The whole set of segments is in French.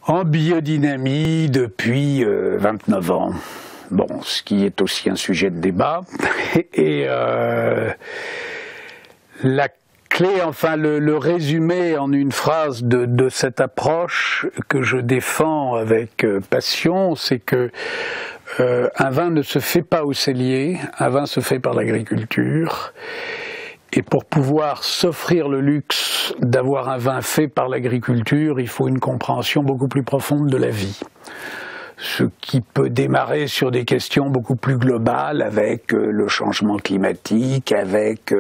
En biodynamie depuis 29 ans. Bon, ce qui est aussi un sujet de débat. Et la clé, enfin le résumé en une phrase de cette approche que je défends avec passion, c'est que un vin ne se fait pas au cellier, un vin se fait par l'agriculture. Et pour pouvoir s'offrir le luxe d'avoir un vin fait par l'agriculture, il faut une compréhension beaucoup plus profonde de la vie. Ce qui peut démarrer sur des questions beaucoup plus globales avec le changement climatique, avec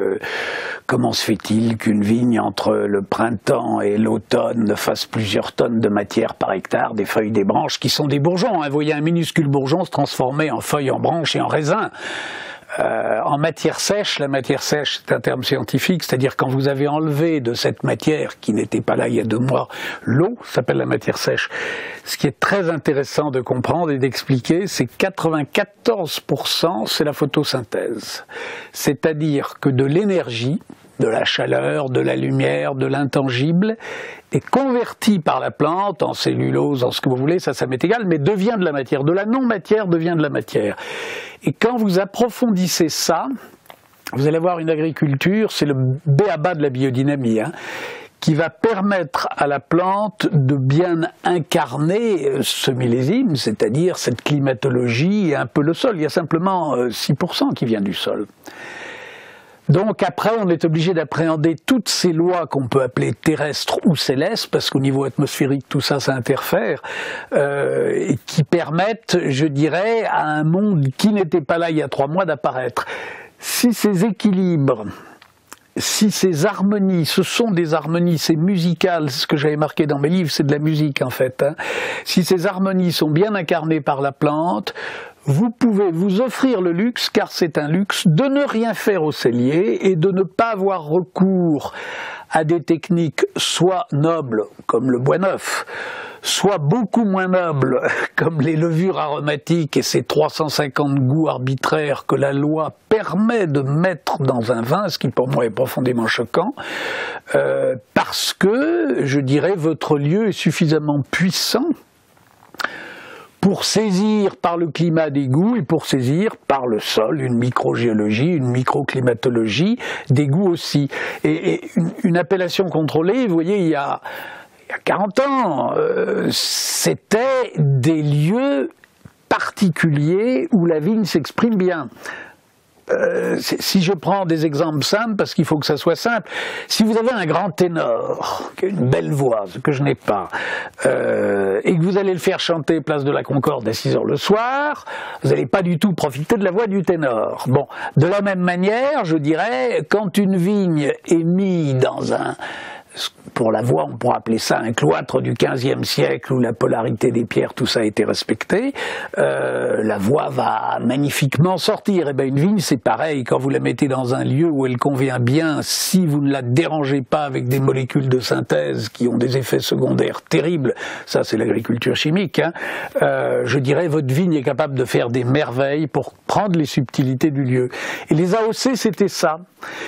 comment se fait-il qu'une vigne entre le printemps et l'automne fasse plusieurs tonnes de matière par hectare, des feuilles, des branches, qui sont des bourgeons. Vous voyez un minuscule bourgeon se transformer en feuilles, en branches et en raisins. En matière sèche, la matière sèche c'est un terme scientifique, c'est-à-dire quand vous avez enlevé de cette matière qui n'était pas là il y a 2 mois, l'eau s'appelle la matière sèche. Ce qui est très intéressant de comprendre et d'expliquer, c'est 94% c'est la photosynthèse. C'est-à-dire que de l'énergie, de la chaleur, de la lumière, de l'intangible, est converti par la plante en cellulose, en ce que vous voulez, ça m'est égal, mais devient de la matière. De la non-matière devient de la matière. Et quand vous approfondissez ça, vous allez avoir une agriculture, c'est le b.a.-ba de la biodynamie, qui va permettre à la plante de bien incarner ce millésime, c'est-à-dire cette climatologie et un peu le sol. Il y a simplement 6% qui vient du sol. Donc après, on est obligé d'appréhender toutes ces lois qu'on peut appeler terrestres ou célestes, parce qu'au niveau atmosphérique, tout ça, ça interfère, et qui permettent, je dirais, à un monde qui n'était pas là il y a 3 mois d'apparaître. Si ces équilibres, si ces harmonies, ce sont des harmonies, c'est musical, c'est ce que j'avais marqué dans mes livres, c'est de la musique en fait, si ces harmonies sont bien incarnées par la plante, vous pouvez vous offrir le luxe, car c'est un luxe, de ne rien faire au cellier et de ne pas avoir recours à des techniques soit nobles, comme le bois neuf, soit beaucoup moins nobles, comme les levures aromatiques et ces 350 goûts arbitraires que la loi permet de mettre dans un vin, ce qui pour moi est profondément choquant, parce que, je dirais, votre lieu est suffisamment puissant pour saisir par le climat des goûts et pour saisir par le sol une microgéologie, une microclimatologie, des goûts aussi. Et une appellation contrôlée, vous voyez, il y a 40 ans, c'était des lieux particuliers où la vigne s'exprime bien. Si je prends des exemples simples, parce qu'il faut que ça soit simple, si vous avez un grand ténor, qui a une belle voix, ce que je n'ai pas, et que vous allez le faire chanter place de la Concorde à 6 heures le soir, vous n'allez pas du tout profiter de la voix du ténor. Bon, de la même manière, je dirais, quand une vigne est mise dans un... Pour la voix, on pourrait appeler ça un cloître du XVe siècle où la polarité des pierres, tout ça a été respecté. La voix va magnifiquement sortir. Et bien une vigne, c'est pareil. Quand vous la mettez dans un lieu où elle convient bien, si vous ne la dérangez pas avec des molécules de synthèse qui ont des effets secondaires terribles, ça c'est l'agriculture chimique, je dirais votre vigne est capable de faire des merveilles pour prendre les subtilités du lieu. Et les AOC, c'était ça.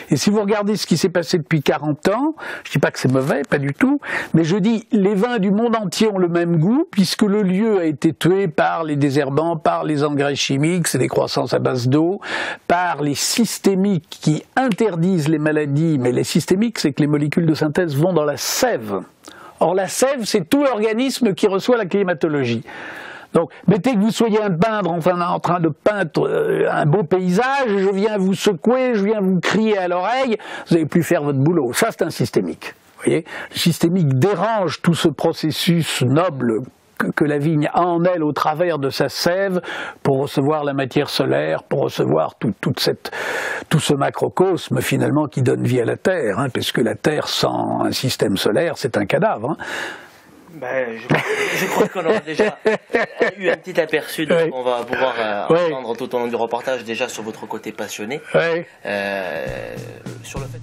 Et si vous regardez ce qui s'est passé depuis 40 ans, je ne dis pas que c'est mauvais, pas du tout, mais je dis les vins du monde entier ont le même goût puisque le lieu a été tué par les désherbants, par les engrais chimiques, c'est des croissances à base d'eau, par les systémiques qui interdisent les maladies, mais les systémiques c'est que les molécules de synthèse vont dans la sève. Or la sève c'est tout l'organisme qui reçoit la climatologie. Donc, mettez que vous soyez un peintre en train de peindre un beau paysage, je viens vous secouer, je viens vous crier à l'oreille, vous n'allez plus faire votre boulot. Ça, c'est un systémique. Vous voyez, le systémique dérange tout ce processus noble que la vigne a en elle au travers de sa sève pour recevoir la matière solaire, pour recevoir tout ce macrocosme finalement qui donne vie à la Terre, puisque la Terre sans un système solaire, c'est un cadavre. Ben, je crois qu'on aura déjà eu un petit aperçu de ce qu'on va pouvoir entendre tout au long du reportage, déjà sur votre côté passionné, sur le fait...